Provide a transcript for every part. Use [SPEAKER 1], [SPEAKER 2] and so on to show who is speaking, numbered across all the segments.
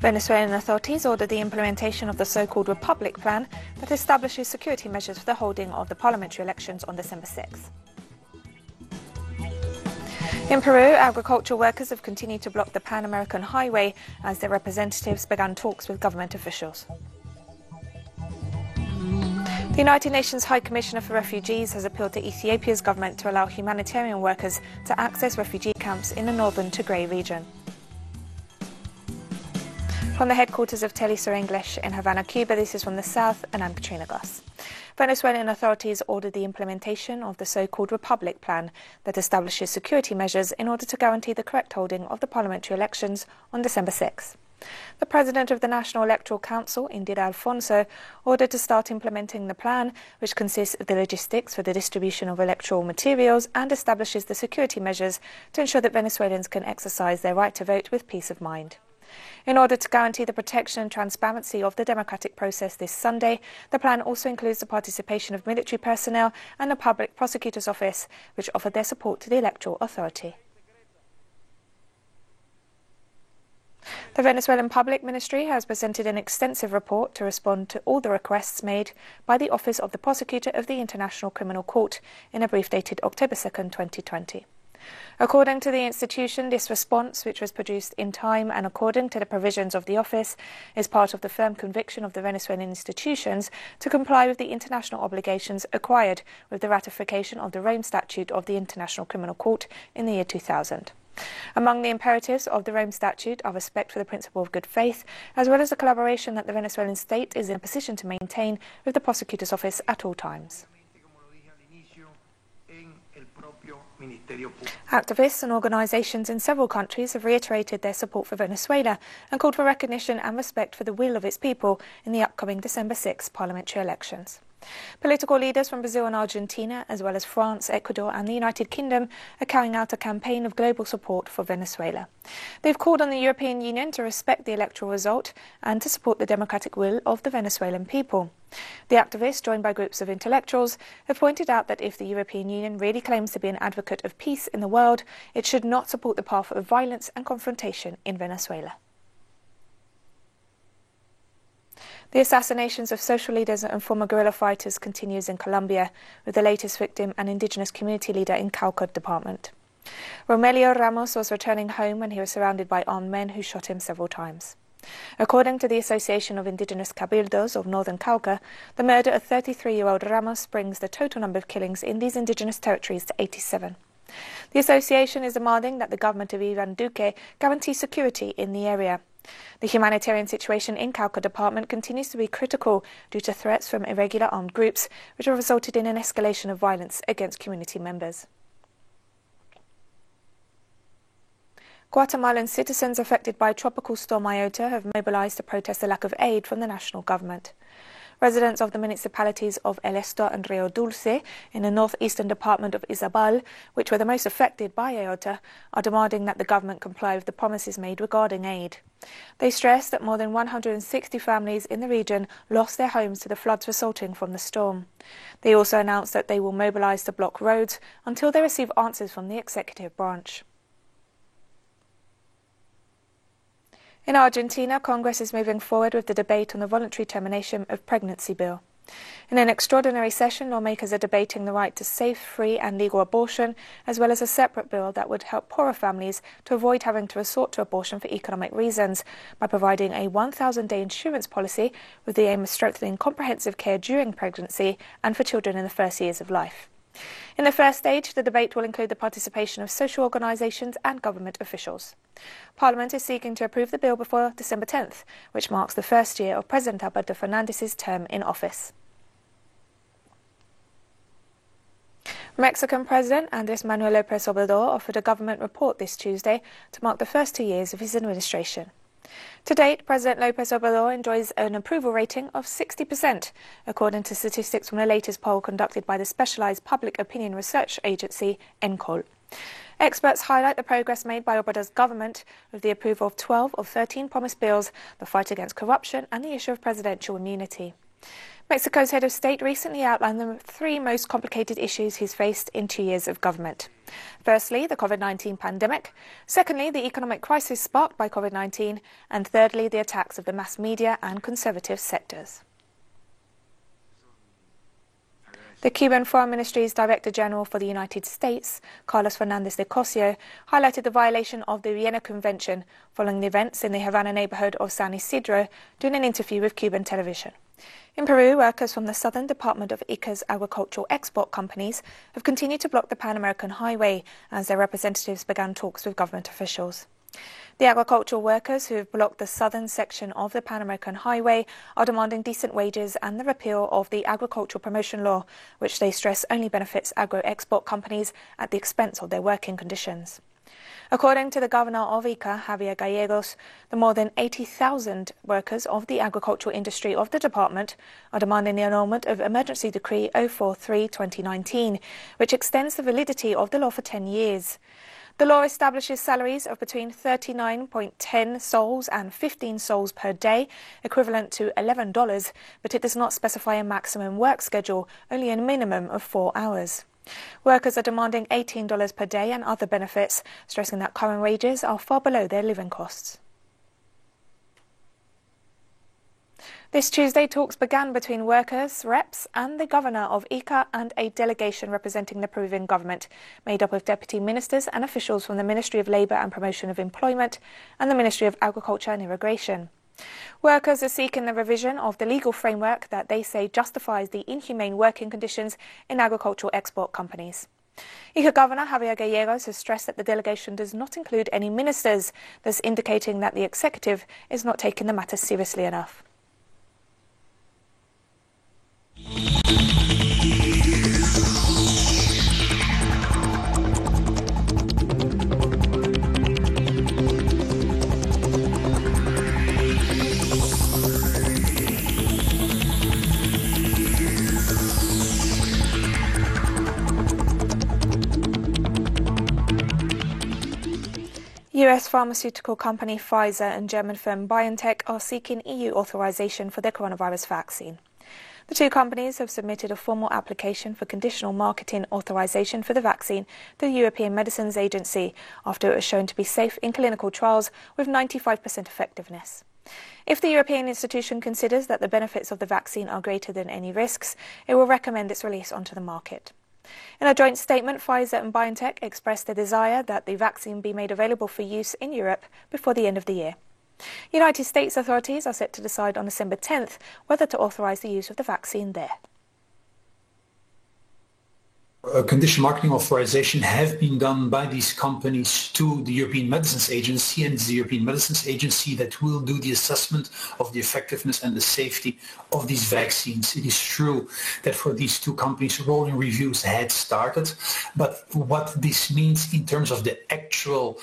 [SPEAKER 1] Venezuelan authorities ordered the implementation of the so-called Republic Plan that establishes security measures for the holding of the parliamentary elections on December 6th. In Peru, agricultural workers have continued to block the Pan-American Highway as their representatives began talks with government officials. The United Nations High Commissioner for Refugees has appealed to Ethiopia's government to allow humanitarian workers to access refugee camps in the northern Tigray region. From the headquarters of Telesur English in Havana, Cuba, this is from the south, and I'm Katrina Goss. Venezuelan authorities ordered the implementation of the so-called Republic Plan that establishes security measures in order to guarantee the correct holding of the parliamentary elections on December 6. The president of the National Electoral Council, Indira Alfonso, ordered to start implementing the plan, which consists of the logistics for the distribution of electoral materials and establishes the security measures to ensure that Venezuelans can exercise their right to vote with peace of mind. In order to guarantee the protection and transparency of the democratic process this Sunday, the plan also includes the participation of military personnel and the Public Prosecutor's Office, which offered their support to the Electoral Authority. The Venezuelan Public Ministry has presented an extensive report to respond to all the requests made by the Office of the Prosecutor of the International Criminal Court in a brief dated October 2, 2020. According to the institution, this response, which was produced in time and according to the provisions of the office, is part of the firm conviction of the Venezuelan institutions to comply with the international obligations acquired with the ratification of the Rome Statute of the International Criminal Court in the year 2000. Among the imperatives of the Rome Statute are respect for the principle of good faith, as well as the collaboration that the Venezuelan state is in a position to maintain with the prosecutor's office at all times. Activists and organisations in several countries have reiterated their support for Venezuela and called for recognition and respect for the will of its people in the upcoming December 6 parliamentary elections. Political leaders from Brazil and Argentina, as well as France, Ecuador and the United Kingdom, are carrying out a campaign of global support for Venezuela. They've called on the European Union to respect the electoral result and to support the democratic will of the Venezuelan people. The activists, joined by groups of intellectuals, have pointed out that if the European Union really claims to be an advocate of peace in the world, it should not support the path of violence and confrontation in Venezuela. The assassinations of social leaders and former guerrilla fighters continues in Colombia, with the latest victim an indigenous community leader in Cauca department. Romelio Ramos was returning home when he was surrounded by armed men who shot him several times. According to the Association of Indigenous Cabildos of Northern Cauca, the murder of 33-year-old Ramos brings the total number of killings in these indigenous territories to 87. The association is demanding that the government of Ivan Duque guarantee security in the area. The humanitarian situation in Cauca department continues to be critical due to threats from irregular armed groups, which have resulted in an escalation of violence against community members. Guatemalan citizens affected by Tropical Storm Iota have mobilized to protest the lack of aid from the national government. Residents of the municipalities of El Esto and Rio Dulce in the northeastern department of Izabal, which were the most affected by Iota, are demanding that the government comply with the promises made regarding aid. They stress that more than 160 families in the region lost their homes to the floods resulting from the storm. They also announced that they will mobilize to block roads until they receive answers from the executive branch. In Argentina, Congress is moving forward with the debate on the voluntary termination of pregnancy bill. In an extraordinary session, lawmakers are debating the right to safe, free and legal abortion, as well as a separate bill that would help poorer families to avoid having to resort to abortion for economic reasons by providing a 1,000-day insurance policy with the aim of strengthening comprehensive care during pregnancy and for children in the first years of life. In the first stage, the debate will include the participation of social organisations and government officials. Parliament is seeking to approve the bill before December 10th, which marks the first year of President Alberto Fernandez's term in office. Mexican President Andrés Manuel López Obrador offered a government report this Tuesday to mark the first 2 years of his administration. To date, President López Obrador enjoys an approval rating of 60%, according to statistics from the latest poll conducted by the specialised public opinion research agency, ENCOL. Experts highlight the progress made by Obrador's government with the approval of 12 of 13 promised bills, the fight against corruption and the issue of presidential immunity. Mexico's head of state recently outlined the three most complicated issues he's faced in 2 years of government. Firstly, the COVID-19 pandemic. Secondly, the economic crisis sparked by COVID-19. And thirdly, the attacks of the mass media and conservative sectors. The Cuban Foreign Ministry's Director General for the United States, Carlos Fernandez de Cosio, highlighted the violation of the Vienna Convention following the events in the Havana neighborhood of San Isidro during an interview with Cuban television. In Peru, workers from the Southern Department of Ica's agricultural export companies have continued to block the Pan American Highway as their representatives began talks with government officials. The agricultural workers who have blocked the southern section of the Pan American Highway are demanding decent wages and the repeal of the agricultural promotion law, which they stress only benefits agro-export companies at the expense of their working conditions. According to the governor of Ica, Javier Gallegos, the more than 80,000 workers of the agricultural industry of the department are demanding the annulment of Emergency Decree 043/2019, which extends the validity of the law for 10 years. The law establishes salaries of between 39.10 soles and 15 soles per day, equivalent to $11, but it does not specify a maximum work schedule, only a minimum of 4 hours. Workers are demanding $18 per day and other benefits, stressing that current wages are far below their living costs. This Tuesday, talks began between workers, reps and the governor of Ica and a delegation representing the Peruvian government, made up of deputy ministers and officials from the Ministry of Labour and Promotion of Employment and the Ministry of Agriculture and Irrigation. Workers are seeking the revision of the legal framework that they say justifies the inhumane working conditions in agricultural export companies. Ica Governor Javier Gallegos has stressed that the delegation does not include any ministers, thus indicating that the executive is not taking the matter seriously enough. US pharmaceutical company Pfizer and German firm BioNTech are seeking EU authorization for their coronavirus vaccine. The two companies have submitted a formal application for conditional marketing authorization for the vaccine to the European Medicines Agency after it was shown to be safe in clinical trials with 95% effectiveness. If the European institution considers that the benefits of the vaccine are greater than any risks, it will recommend its release onto the market. In a joint statement, Pfizer and BioNTech expressed the desire that the vaccine be made available for use in Europe before the end of the year. United States authorities are set to decide on December 10th whether to authorize the use of the vaccine there.
[SPEAKER 2] Conditional marketing authorization have been done by these companies to the European Medicines Agency, and it's the European Medicines Agency that will do the assessment of the effectiveness and the safety of these vaccines. It is true that for these two companies, rolling reviews had started, but what this means in terms of the actual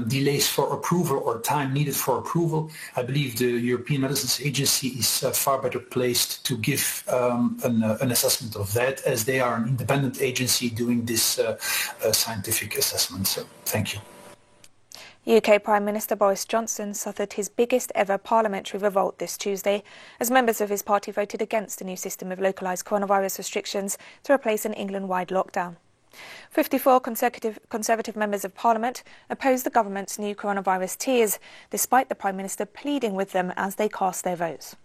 [SPEAKER 2] delays for approval or time needed for approval, I believe the European Medicines Agency is far better placed to give an assessment of that, as they are an independent agency doing this scientific assessment. So, thank you.
[SPEAKER 1] UK Prime Minister Boris Johnson suffered his biggest ever parliamentary revolt this Tuesday as members of his party voted against a new system of localised coronavirus restrictions to replace an England-wide lockdown. 54 Conservative members of Parliament opposed the government's new coronavirus tiers, despite the Prime Minister pleading with them as they cast their votes.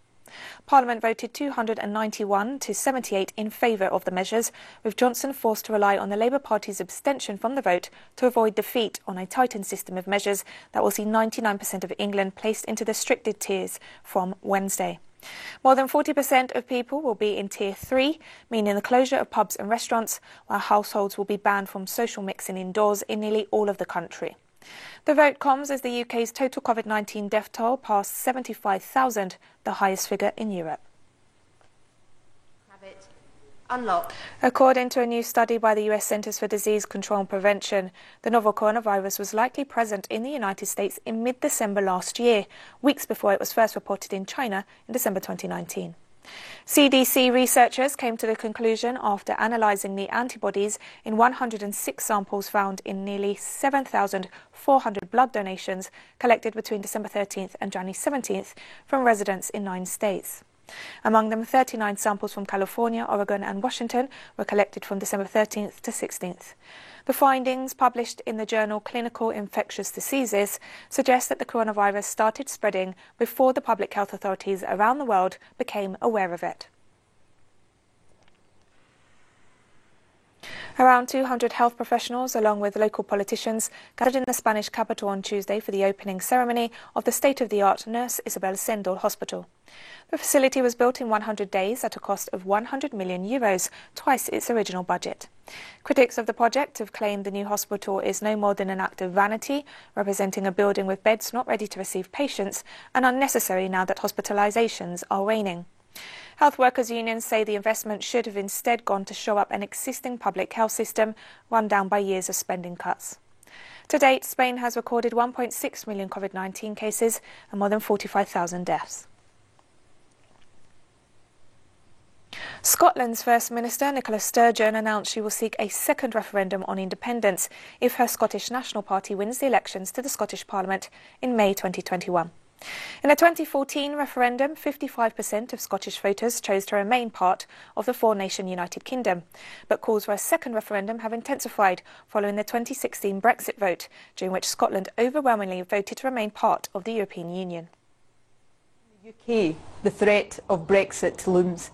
[SPEAKER 1] Parliament voted 291 to 78 in favour of the measures, with Johnson forced to rely on the Labour Party's abstention from the vote to avoid defeat on a tightened system of measures that will see 99% of England placed into the restricted tiers from Wednesday. More than 40% of people will be in Tier 3, meaning the closure of pubs and restaurants, while households will be banned from social mixing indoors in nearly all of the country. The vote comes as the UK's total COVID-19 death toll passed 75,000, the highest figure in Europe. According to a new study by the US Centers for Disease Control and Prevention, the novel coronavirus was likely present in the United States in mid-December last year, weeks before it was first reported in China in December 2019. CDC researchers came to the conclusion after analysing the antibodies in 106 samples found in nearly 7,400 blood donations collected between December 13th and January 17th from residents in 9 states. Among them, 39 samples from California, Oregon and Washington were collected from December 13th to 16th. The findings, published in the journal Clinical Infectious Diseases, suggest that the coronavirus started spreading before the public health authorities around the world became aware of it. Around 200 health professionals, along with local politicians, gathered in the Spanish capital on Tuesday for the opening ceremony of the state-of-the-art Nurse Isabel Sendel Hospital. The facility was built in 100 days at a cost of €100 million, twice its original budget. Critics of the project have claimed the new hospital is no more than an act of vanity, representing a building with beds not ready to receive patients and unnecessary now that hospitalizations are waning. Health workers' unions say the investment should have instead gone to shore up an existing public health system run down by years of spending cuts. To date, Spain has recorded 1.6 million COVID-19 cases and more than 45,000 deaths. Scotland's First Minister, Nicola Sturgeon, announced she will seek a second referendum on independence if her Scottish National Party wins the elections to the Scottish Parliament in May 2021. In a 2014 referendum, 55% of Scottish voters chose to remain part of the four-nation United Kingdom, but calls for a second referendum have intensified following the 2016 Brexit vote, during which Scotland overwhelmingly voted to remain part of the European Union.
[SPEAKER 3] In the UK, the threat of Brexit looms.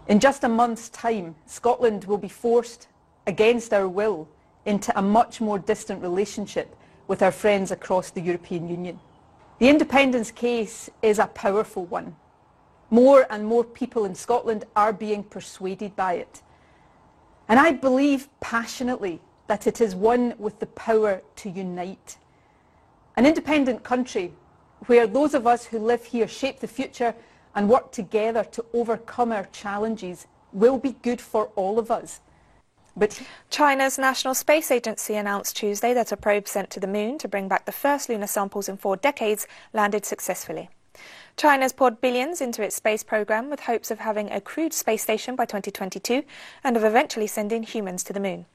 [SPEAKER 3] In just a month's time, Scotland will be forced, against our will, into a much more distant relationship with our friends across the European Union. The independence case is a powerful one. More and more people in Scotland are being persuaded by it. And I believe passionately that it is one with the power to unite. An independent country where those of us who live here shape the future and work together to overcome our challenges will be good for all of us. But
[SPEAKER 1] China's National Space Agency announced Tuesday that a probe sent to the moon to bring back the first lunar samples in 4 decades landed successfully. China's poured billions into its space program with hopes of having a crewed space station by 2022 and of eventually sending humans to the moon.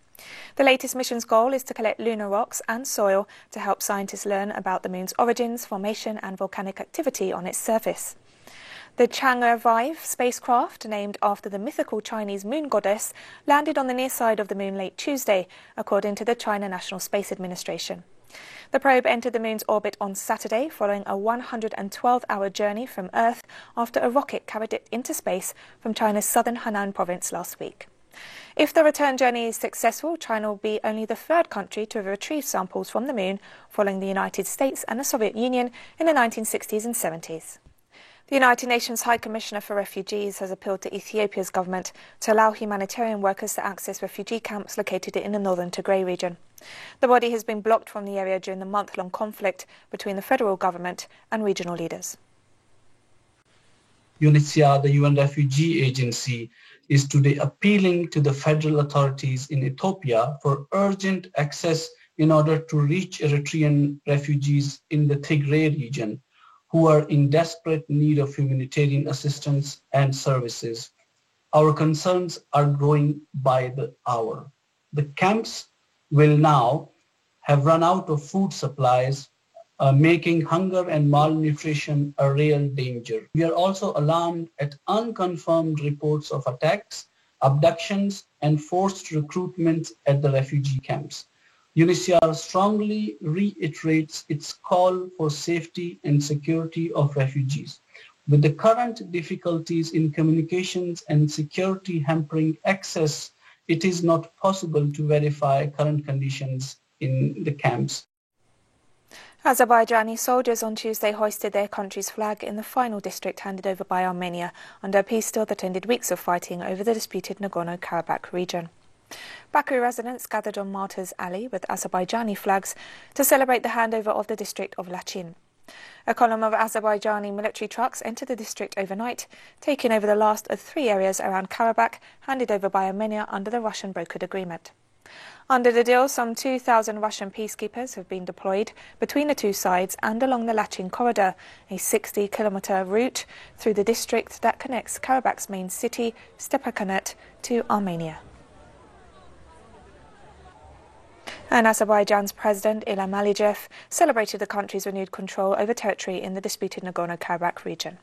[SPEAKER 1] The latest mission's goal is to collect lunar rocks and soil to help scientists learn about the moon's origins, formation and volcanic activity on its surface. The Chang'e 5 spacecraft, named after the mythical Chinese moon goddess, landed on the near side of the moon late Tuesday, according to the China National Space Administration. The probe entered the moon's orbit on Saturday, following a 112-hour journey from Earth after a rocket carried it into space from China's southern Henan province last week. If the return journey is successful, China will be only the 3rd country to have retrieved samples from the moon, following the United States and the Soviet Union in the 1960s and 70s. The United Nations High Commissioner for Refugees has appealed to Ethiopia's government to allow humanitarian workers to access refugee camps located in the northern Tigray region. The body has been blocked from the area during the month-long conflict between the federal government and regional leaders.
[SPEAKER 4] UNHCR, the UN Refugee Agency, is today appealing to the federal authorities in Ethiopia for urgent access in order to reach Eritrean refugees in the Tigray region, who are in desperate need of humanitarian assistance and services. Our concerns are growing by the hour. The camps will now have run out of food supplies, making hunger and malnutrition a real danger. We are also alarmed at unconfirmed reports of attacks, abductions, and forced recruitment at the refugee camps. UNHCR strongly reiterates its call for safety and security of refugees. With the current difficulties in communications and security hampering access, it is not possible to verify current conditions in the camps.
[SPEAKER 1] Azerbaijani soldiers on Tuesday hoisted their country's flag in the final district handed over by Armenia under a peace deal that ended weeks of fighting over the disputed Nagorno-Karabakh region. Baku residents gathered on Martyrs Alley with Azerbaijani flags to celebrate the handover of the district of Lachin. A column of Azerbaijani military trucks entered the district overnight, taking over the last of 3 areas around Karabakh handed over by Armenia under the Russian brokered agreement. Under the deal, some 2,000 Russian peacekeepers have been deployed between the two sides and along the Lachin corridor, a 60-kilometre route through the district that connects Karabakh's main city, Stepanakert, to Armenia. And Azerbaijan's President Ilham Aliyev celebrated the country's renewed control over territory in the disputed Nagorno-Karabakh region.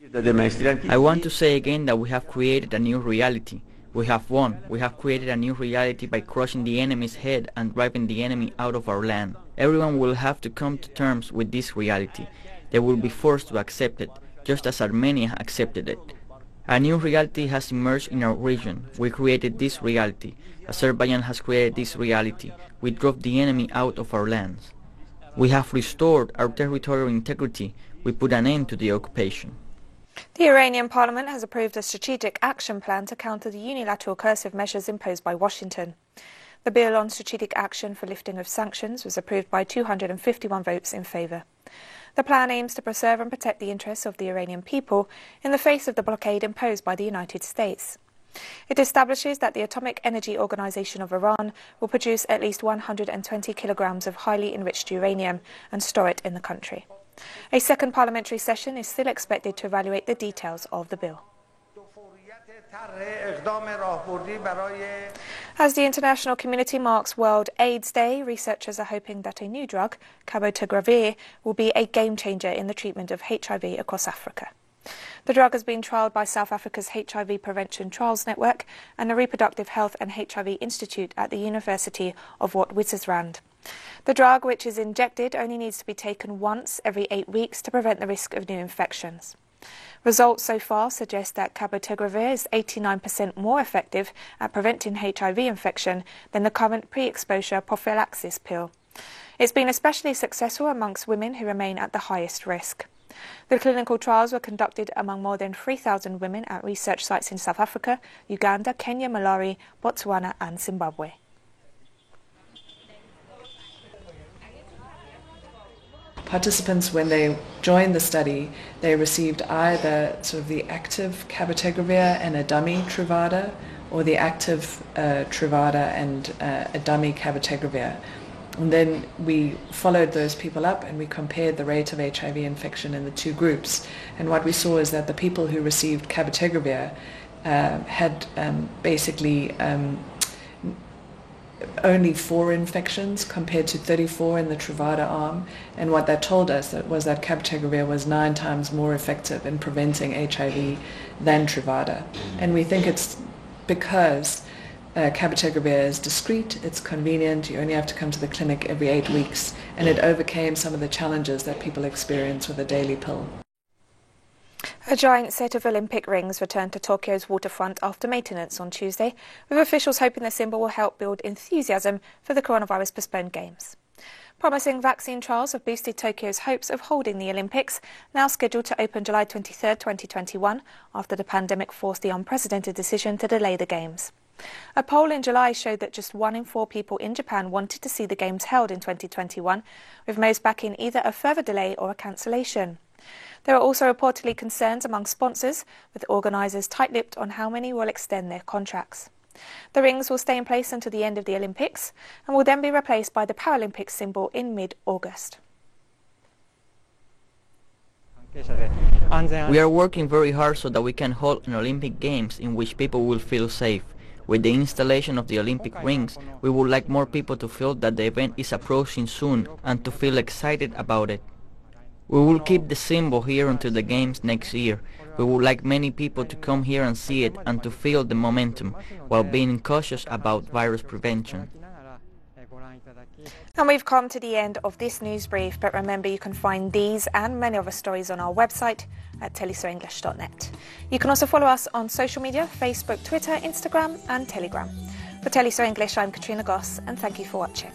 [SPEAKER 5] I want to say again that we have created a new reality. We have won. We have created a new reality by crushing the enemy's head and driving the enemy out of our land. Everyone will have to come to terms with this reality. They will be forced to accept it, just as Armenia accepted it. A new reality has emerged in our region. We created this reality. Azerbaijan has created this reality. We drove the enemy out of our lands. We have restored our territorial integrity. We put an end to the occupation.
[SPEAKER 1] The Iranian parliament has approved a strategic action plan to counter the unilateral coercive measures imposed by Washington. The bill on strategic action for lifting of sanctions was approved by 251 votes in favour. The plan aims to preserve and protect the interests of the Iranian people in the face of the blockade imposed by the United States. It establishes that the Atomic Energy Organization of Iran will produce at least 120 kilograms of highly enriched uranium and store it in the country. A second parliamentary session is still expected to evaluate the details of the bill. As the international community marks World AIDS Day, researchers are hoping that a new drug, cabotegravir, will be a game-changer in the treatment of HIV across Africa. The drug has been trialled by South Africa's HIV Prevention Trials Network and the Reproductive Health and HIV Institute at the University of Witwatersrand. The drug, which is injected, only needs to be taken once every 8 weeks to prevent the risk of new infections. Results so far suggest that cabotegravir is 89% more effective at preventing HIV infection than the current pre-exposure prophylaxis pill. It's been especially successful amongst women who remain at the highest risk. The clinical trials were conducted among more than 3,000 women at research sites in South Africa, Uganda, Kenya, Malawi, Botswana and Zimbabwe.
[SPEAKER 6] Participants, when they joined the study, they received either sort of the active cabotegravir and a dummy Truvada, or the active Truvada and a dummy cabotegravir. And then we followed those people up and we compared the rate of HIV infection in the two groups. And what we saw is that the people who received cabotegravir had basically only 4 infections compared to 34 in the Truvada arm, and what that told us was that cabotegravir was 9 times more effective in preventing HIV than Truvada. And we think it's because cabotegravir is discreet, it's convenient, you only have to come to the clinic every 8 weeks, and it overcame some of the challenges that people experience with a daily pill.
[SPEAKER 1] A giant set of Olympic rings returned to Tokyo's waterfront after maintenance on Tuesday, with officials hoping the symbol will help build enthusiasm for the coronavirus postponed games. Promising vaccine trials have boosted Tokyo's hopes of holding the Olympics, now scheduled to open July 23, 2021, after the pandemic forced the unprecedented decision to delay the games. A poll in July showed that just 1 in 4 people in Japan wanted to see the games held in 2021, with most backing either a further delay or a cancellation. There are also reportedly concerns among sponsors, with organisers tight-lipped on how many will extend their contracts. The rings will stay in place until the end of the Olympics and will then be replaced by the Paralympic symbol in mid-August.
[SPEAKER 5] We are working very hard so that we can hold an Olympic Games in which people will feel safe. With the installation of the Olympic rings, we would like more people to feel that the event is approaching soon and to feel excited about it. We will keep the symbol here until the games next year. We would like many people to come here and see it and to feel the momentum, while being cautious about virus prevention.
[SPEAKER 1] And we've come to the end of this news brief, but remember you can find these and many other stories on our website at telesurenglish.net. You can also follow us on social media, Facebook, Twitter, Instagram and Telegram. For Telesur English, I'm Katrina Goss, and thank you for watching.